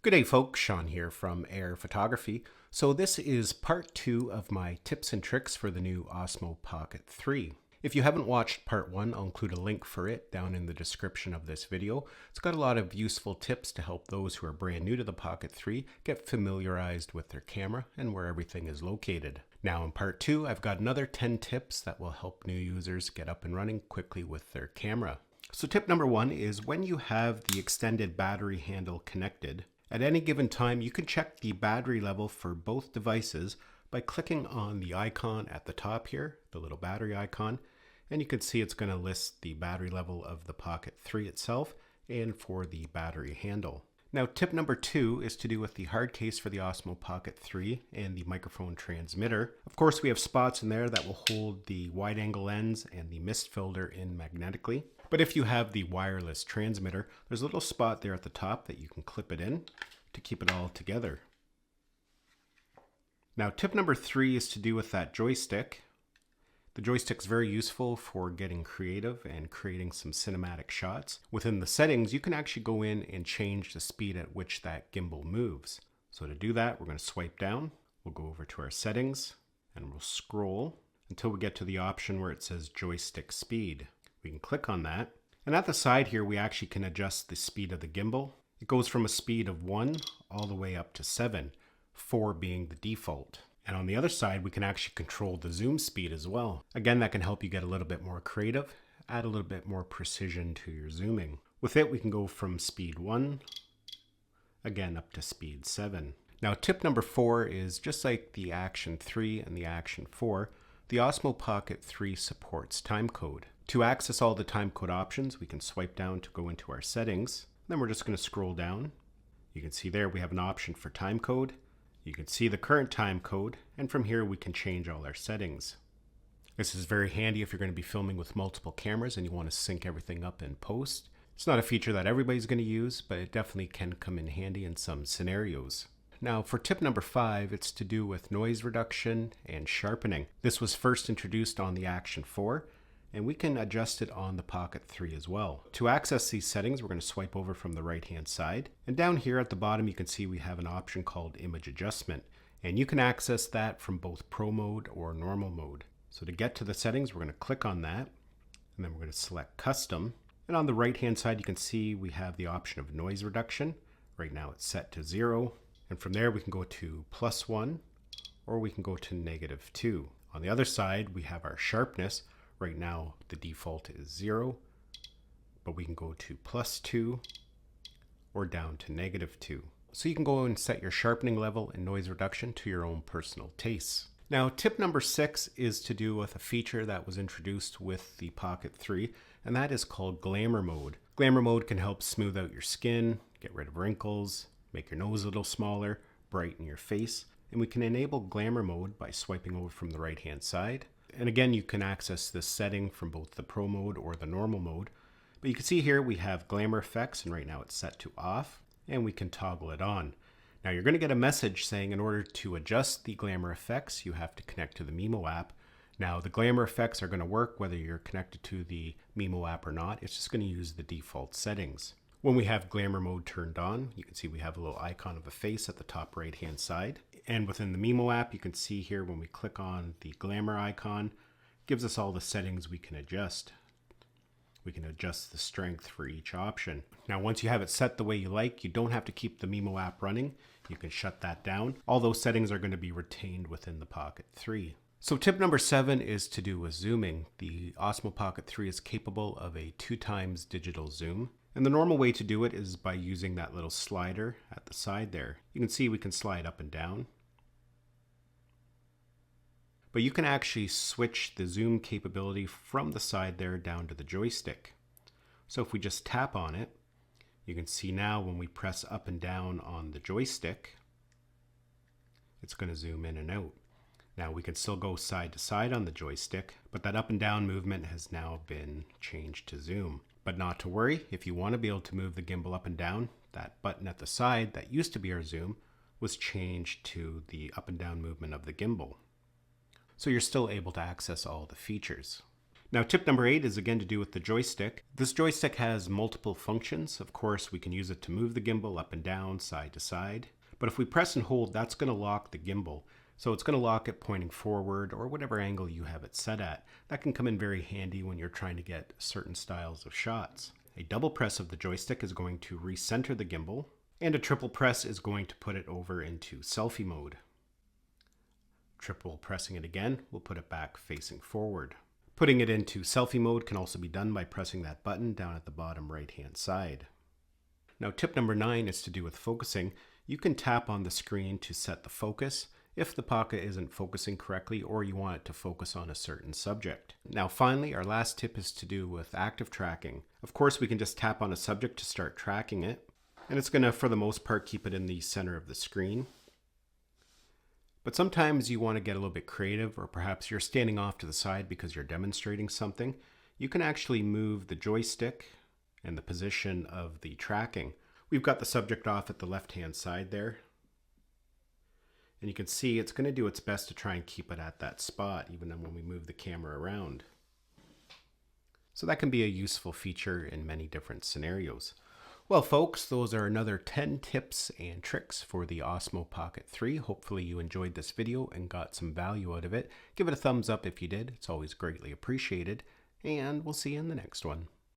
Good day folks, Sean here from Air Photography. So this is part 2 of my tips and tricks for the new Osmo Pocket 3. If you haven't watched part 1, I'll include a link for it down in the description of this video. It's got a lot of useful tips to help those who are brand new to the Pocket 3 get familiarized with their camera and where everything is located. Now in part 2, I've got another 10 tips that will help new users get up and running quickly with their camera. So tip number 1 is when you have the extended battery handle connected, at any given time, you can check the battery level for both devices by clicking on the icon at the top here, the little battery icon, and you can see it's going to list the battery level of the Pocket 3 itself and for the battery handle. Now tip number 2 is to do with the hard case for the Osmo Pocket 3 and the microphone transmitter. Of course, we have spots in there that will hold the wide angle lens and the mist filter in magnetically. But if you have the wireless transmitter, there's a little spot there at the top that you can clip it in to keep it all together. Now tip number 3 is to do with that joystick. The joystick's very useful for getting creative and creating some cinematic shots. Within the settings, you can actually go in and change the speed at which that gimbal moves. So to do that, we're going to swipe down. We'll go over to our settings and we'll scroll until we get to the option where it says joystick speed. We can click on that. And at the side here, we actually can adjust the speed of the gimbal. It goes from a speed of 1 all the way up to 7, 4 being the default. And on the other side, we can actually control the zoom speed as well. Again, that can help you get a little bit more creative, add a little bit more precision to your zooming. With it, we can go from speed 1, again up to speed 7. Now tip number 4 is just like the Action 3 and the Action 4, the Osmo Pocket 3 supports timecode. To access all the timecode options, we can swipe down to go into our settings. Then we're just going to scroll down. You can see there we have an option for timecode. You can see the current timecode, and from here we can change all our settings. This is very handy if you're going to be filming with multiple cameras and you want to sync everything up in post. It's not a feature that everybody's going to use, but it definitely can come in handy in some scenarios. Now for tip number 5, it's to do with noise reduction and sharpening. This was first introduced on the Action 4, and we can adjust it on the Pocket 3 as well. To access these settings, we're going to swipe over from the right hand side, and down here at the bottom you can see we have an option called image adjustment, and you can access that from both Pro mode or normal mode. So to get to the settings, we're going to click on that, and then we're going to select custom, and on the right hand side you can see we have the option of noise reduction. Right now it's set to 0, and from there we can go to +1 or we can go to -2. On the other side we have our sharpness. Right now the default is 0, but we can go to +2 or down to -2. So you can go and set your sharpening level and noise reduction to your own personal tastes. Now tip number 6 is to do with a feature that was introduced with the Pocket 3, and that is called Glamour mode. Glamour mode can help smooth out your skin, get rid of wrinkles, make your nose a little smaller, brighten your face, and we can enable Glamour mode by swiping over from the right hand side. And again, you can access this setting from both the Pro mode or the normal mode. But you can see here we have Glamour effects, and right now it's set to off, and we can toggle it on. Now you're going to get a message saying in order to adjust the Glamour effects, you have to connect to the Mimo app. Now the Glamour effects are going to work whether you're connected to the Mimo app or not. It's just going to use the default settings. When we have Glamour mode turned on, you can see we have a little icon of a face at the top right hand side. And within the Mimo app, you can see here when we click on the Glamour icon, it gives us all the settings we can adjust. We can adjust the strength for each option. Now once you have it set the way you like, you don't have to keep the Mimo app running. You can shut that down. All those settings are going to be retained within the Pocket 3. So tip number 7 is to do with zooming. The Osmo Pocket 3 is capable of a 2x digital zoom. And the normal way to do it is by using that little slider at the side there. You can see we can slide up and down. But you can actually switch the zoom capability from the side there down to the joystick. So if we just tap on it, you can see now when we press up and down on the joystick, it's going to zoom in and out. Now we can still go side to side on the joystick, but that up and down movement has now been changed to zoom. But not to worry, if you want to be able to move the gimbal up and down, that button at the side that used to be our zoom was changed to the up and down movement of the gimbal. So you're still able to access all the features. Now tip number 8 is again to do with the joystick. This joystick has multiple functions. Of course, we can use it to move the gimbal up and down, side to side. But if we press and hold, that's going to lock the gimbal. So it's going to lock it pointing forward or whatever angle you have it set at. That can come in very handy when you're trying to get certain styles of shots. A double press of the joystick is going to recenter the gimbal, and a triple press is going to put it over into selfie mode. Triple pressing it again will put it back facing forward. Putting it into selfie mode can also be done by pressing that button down at the bottom right hand side. Now tip number 9 is to do with focusing. You can tap on the screen to set the focus if the pocket isn't focusing correctly or you want it to focus on a certain subject. Now finally, our last tip is to do with active tracking. Of course, we can just tap on a subject to start tracking it, and it's going to, for the most part, keep it in the center of the screen. But sometimes you want to get a little bit creative, or perhaps you're standing off to the side because you're demonstrating something. You can actually move the joystick and the position of the tracking. We've got the subject off at the left-hand side there. And you can see it's going to do its best to try and keep it at that spot, even when we move the camera around. So that can be a useful feature in many different scenarios. Well folks, those are another 10 tips and tricks for the Osmo Pocket 3. Hopefully you enjoyed this video and got some value out of it. Give it a thumbs up if you did. It's always greatly appreciated. And we'll see you in the next one.